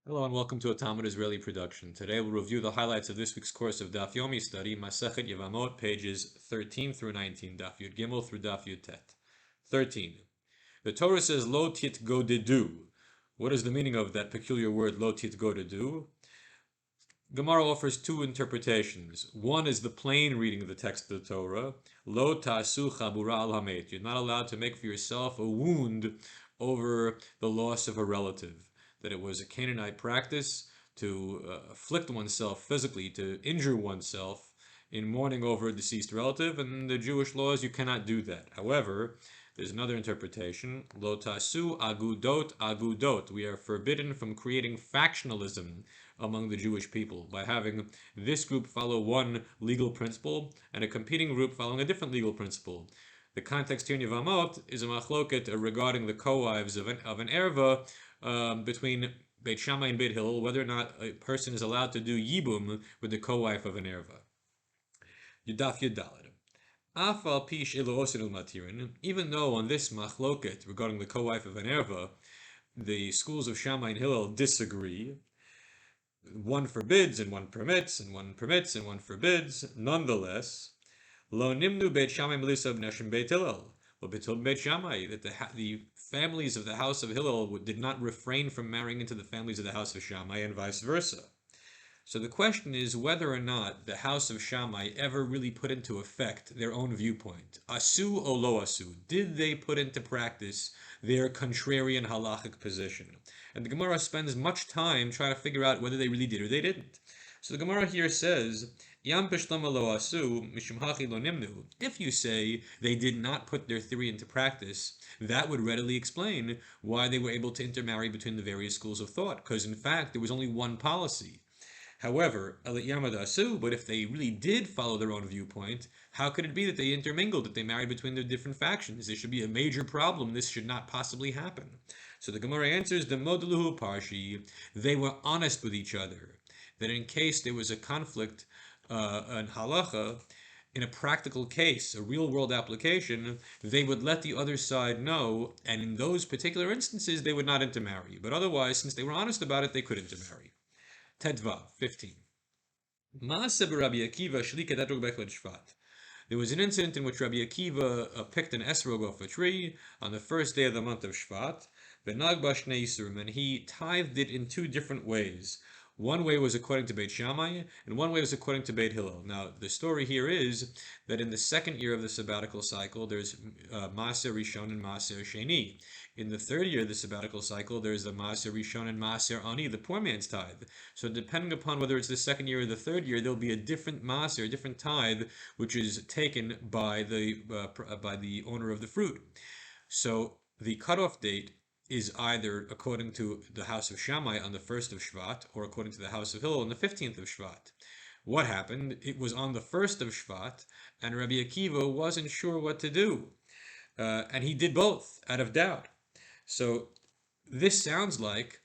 Hello and welcome to a Talmud Israeli production. Today we'll review the highlights of this week's course of Daf Yomi study, Masechet Yevamot, pages 13 through 19, Daf Yud Gimel through Daf Yud Tet. 13. The Torah says, Lo tit go dedu. What is the meaning of that peculiar word, Lo tit go dedu? Gemara offers two interpretations. One is the plain reading of the text of the Torah, Lo ta'asu chabura al hamet. You're not allowed to make for yourself a wound over the loss of a relative. That it was a Canaanite practice to afflict oneself physically, to injure oneself in mourning over a deceased relative, and in the Jewish laws you cannot do that. However, there's another interpretation, Lo tasu agudot agudot. We are forbidden from creating factionalism among the Jewish people by having this group follow one legal principle and a competing group following a different legal principle. The context here in Yevamot is a machloket regarding the co-wives of an erva between Beit Shammai and Beit Hillel, whether or not a person is allowed to do yibum with the co-wife of an erva. Yudaf Yudalad. Afal pish ilo matirin. Even though on this machloket regarding the co-wife of an erva, the schools of Shammai and Hillel disagree. One forbids and one permits, and one permits and one forbids. Nonetheless, lo nimnu Beit Shammai melisa b'neshim Beit Hillel. Beit Shammai, that the families of the house of Hillel did not refrain from marrying into the families of the house of Shammai and vice versa. So the question is whether or not the house of Shammai ever really put into effect their own viewpoint. Asu o lo asu. Did they put into practice their contrarian halachic position? And the Gemara spends much time trying to figure out whether they really did or they didn't. So the Gemara here says, Yam pishlama lo asu, mishum hachi lo nimnu. If you say they did not put their theory into practice, that would readily explain why they were able to intermarry between the various schools of thought, because in fact there was only one policy. However, but if they really did follow their own viewpoint, how could it be that they intermingled, that they married between the different factions? This should be a major problem. This should not possibly happen. So the Gemara answers, the modluhu parshi, they were honest with each other, that in case there was a conflict, an halacha, in a practical case, a real world application, they would let the other side know, and in those particular instances, they would not intermarry. But otherwise, since they were honest about it, they could intermarry. Tedvav 15. There was an incident in which Rabbi Akiva picked an esrog off a tree on the first day of the month of Shvat, and he tithed it in two different ways. One way was according to Beit Shammai, and one way was according to Beit Hillel. Now, the story here is that in the second year of the sabbatical cycle, there's Maaser Rishon and Maaser Sheni. In the third year of the sabbatical cycle, there's the Maaser Rishon and Maaser Ani, the poor man's tithe. So depending upon whether it's the second year or the third year, there'll be a different Maaser, a different tithe, which is taken by the owner of the fruit. So the cutoff date is either according to the house of Shammai on the 1st of Shvat, or according to the house of Hillel on the 15th of Shvat. What happened? It was on the 1st of Shvat, and Rabbi Akiva wasn't sure what to do. And he did both, out of doubt. So this sounds like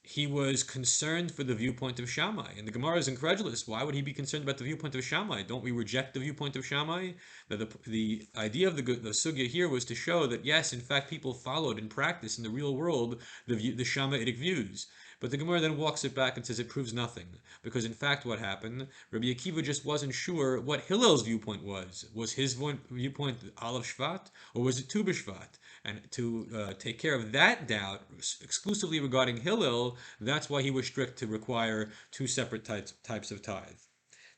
he was concerned for the viewpoint of Shammai. And the Gemara is incredulous. Why would he be concerned about the viewpoint of Shammai? Don't we reject the viewpoint of Shammai? The idea of the sugya here was to show that, yes, in fact, people followed in practice in the real world the Shammaitic views. But the Gemara then walks it back and says it proves nothing. Because in fact what happened, Rabbi Akiva just wasn't sure what Hillel's viewpoint was. Was his viewpoint Aleph Shvat, or was it Tu B'Shvat? And to take care of that doubt, exclusively regarding Hillel, that's why he was strict to require two separate types of tithe.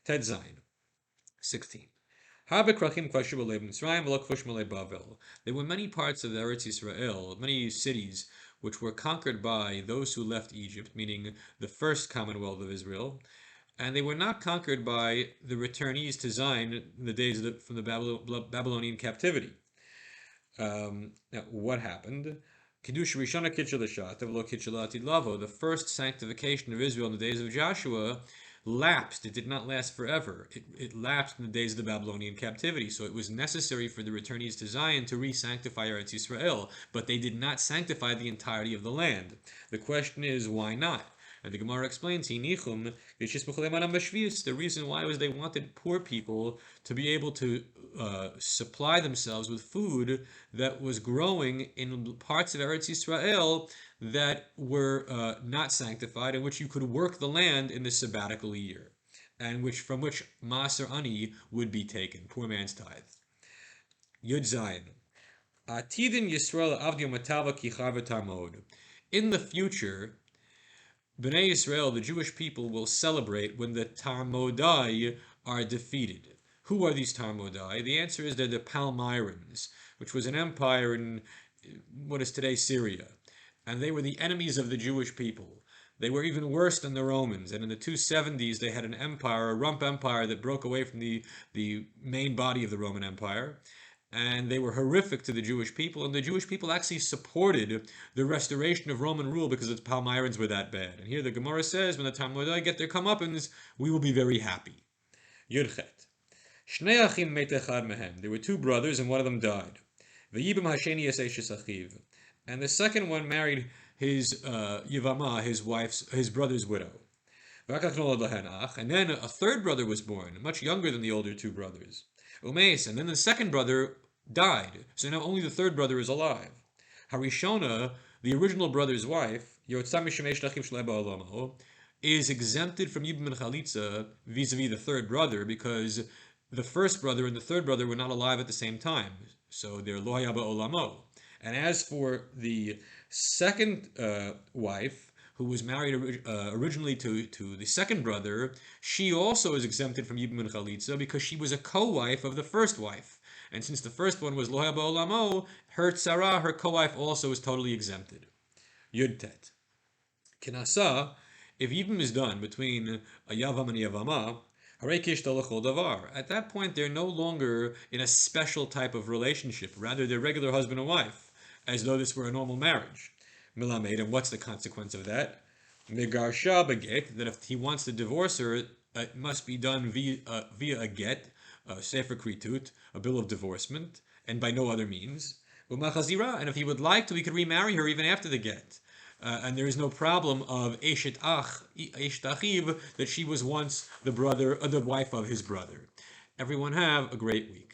Ted Zayin, 16. There were many parts of Eretz Yisrael, many cities, which were conquered by those who left Egypt, meaning the first Commonwealth of Israel, and they were not conquered by the returnees to Zion in the days from the Babylonian captivity. Now, what happened? The first sanctification of Israel in the days of Joshua lapsed. It did not last forever. It lapsed in the days of the Babylonian captivity. So it was necessary for the returnees to Zion to re-sanctify Eretz Yisrael, but they did not sanctify the entirety of the land. The question is, why not? And the Gemara explains, the reason why was they wanted poor people to be able to supply themselves with food that was growing in parts of Eretz Yisrael that were not sanctified, in which you could work the land in the sabbatical year, and from which Maser Ani would be taken, poor man's tithe. Yud Zayin. Atidin Yisrael Avdi Matava Kichar V'Tamod. In the future, Bnei Yisrael, the Jewish people, will celebrate when the Talmudai are defeated. Who are these Talmudai? The answer is they're the Palmyrans, which was an empire in what is today Syria. And they were the enemies of the Jewish people. They were even worse than the Romans. And in the 270s, they had an empire, a rump empire, that broke away from the main body of the Roman Empire. And they were horrific to the Jewish people, and the Jewish people actually supported the restoration of Roman rule because the Palmyrans were that bad. And here the Gemara says, when the Talmudai get their comeuppance, we will be very happy. Yudchet. Shnei achim met echad mehem. There were two brothers, and one of them died. V'yibam hasheni yaseish achiv. And the second one married his Yevamah, his brother's widow. And then a third brother was born, much younger than the older two brothers. Umeis, and then the second brother died. So now only the third brother is alive. Harishona, the original brother's wife, is exempted from Yibum and Chalitza vis-a-vis the third brother, because the first brother and the third brother were not alive at the same time. So they're lo haya ba'olamo. And as for the second wife, who was married originally to the second brother, she also is exempted from Yibum and Chalitza because she was a co-wife of the first wife. And since the first one was Lo haya ba'olamo, her tzara, her co-wife, also is totally exempted. Yud Tet. Kinasa, if Yibum is done between a Yavam and a Yavama, at that point, they're no longer in a special type of relationship. Rather, they're regular husband and wife, as though this were a normal marriage. Milamed, and what's the consequence of that? Megarsha beget, that if he wants to divorce her, it must be done via a get, a sefer kritut, a bill of divorcement, and by no other means. Umachazira, and if he would like to, he could remarry her even after the get. And there is no problem of Eshet Achiv, that she was once the wife of his brother. Everyone have a great week.